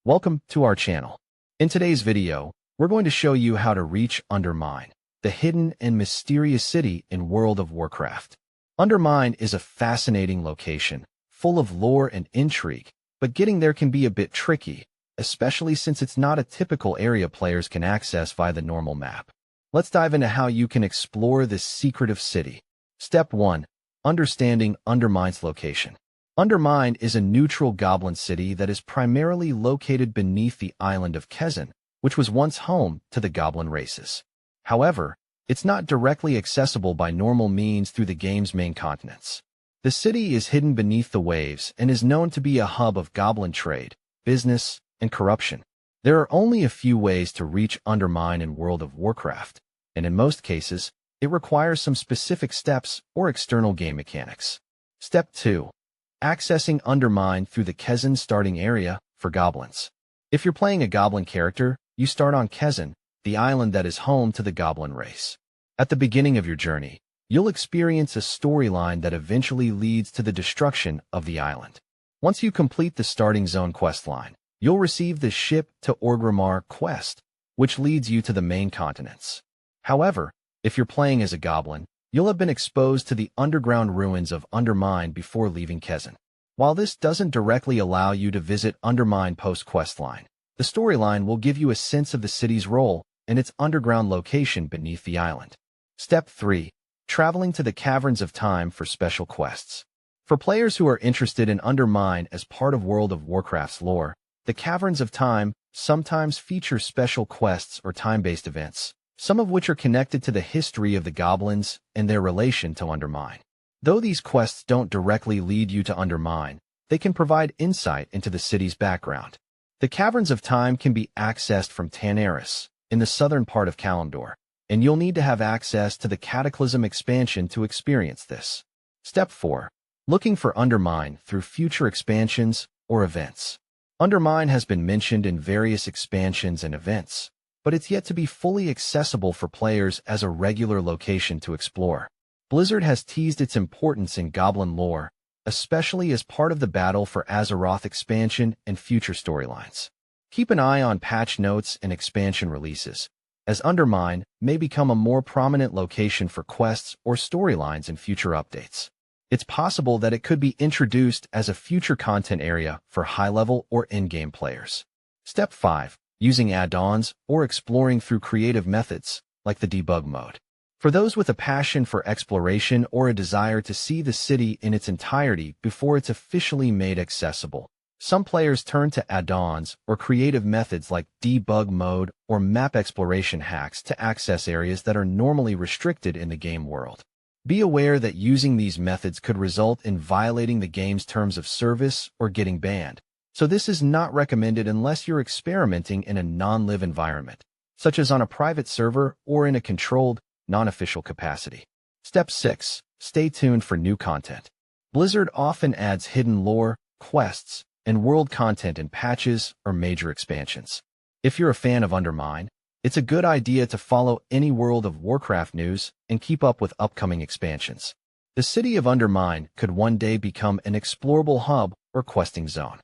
Welcome to our channel. In today's video, we're going to show you how to reach Undermine, the hidden and mysterious city in World of Warcraft. Undermine is a fascinating location, full of lore and intrigue, but getting there can be a bit tricky, especially since it's not a typical area players can access via the normal map. Let's dive into how you can explore this secretive city. Step 1. Understanding Undermine's location. Undermine is a neutral goblin city that is primarily located beneath the island of Kezan, which was once home to the goblin races. However, it's not directly accessible by normal means through the game's main continents. The city is hidden beneath the waves and is known to be a hub of goblin trade, business, and corruption. There are only a few ways to reach Undermine in World of Warcraft, and in most cases, it requires some specific steps or external game mechanics. Step 2. Accessing Undermine through the Kezan starting area for goblins. If you're playing a goblin character, you start on Kezan, the island that is home to the goblin race. At the beginning of your journey, you'll experience a storyline that eventually leads to the destruction of the island. Once you complete the starting zone questline, you'll receive the Ship to Orgrimmar quest, which leads you to the main continents. However, if you're playing as a goblin, you'll have been exposed to the underground ruins of Undermine before leaving Kezan. While this doesn't directly allow you to visit Undermine post-questline, the storyline will give you a sense of the city's role and its underground location beneath the island. Step 3. Traveling to the Caverns of Time for special quests. For players who are interested in Undermine as part of World of Warcraft's lore, the Caverns of Time sometimes feature special quests or time-based events, some of which are connected to the history of the goblins and their relation to Undermine. Though these quests don't directly lead you to Undermine, they can provide insight into the city's background. The Caverns of Time can be accessed from Tanaris, in the southern part of Kalimdor, and you'll need to have access to the Cataclysm expansion to experience this. Step 4. Looking for Undermine through future expansions or events. Undermine has been mentioned in various expansions and events, but it's yet to be fully accessible for players as a regular location to explore. Blizzard has teased its importance in goblin lore, especially as part of the Battle for Azeroth expansion and future storylines. Keep an eye on patch notes and expansion releases, as Undermine may become a more prominent location for quests or storylines in future updates. It's possible that it could be introduced as a future content area for high-level or in-game players. Step 5. Using add-ons or exploring through creative methods, like the debug mode. For those with a passion for exploration or a desire to see the city in its entirety before it's officially made accessible, some players turn to add-ons or creative methods like debug mode or map exploration hacks to access areas that are normally restricted in the game world. Be aware that using these methods could result in violating the game's terms of service or getting banned. So this is not recommended unless you're experimenting in a non-live environment, such as on a private server or in a controlled, non-official capacity. Step 6. Stay tuned for new content. Blizzard often adds hidden lore, quests, and world content in patches or major expansions. If you're a fan of Undermine, it's a good idea to follow any World of Warcraft news and keep up with upcoming expansions. The city of Undermine could one day become an explorable hub or questing zone.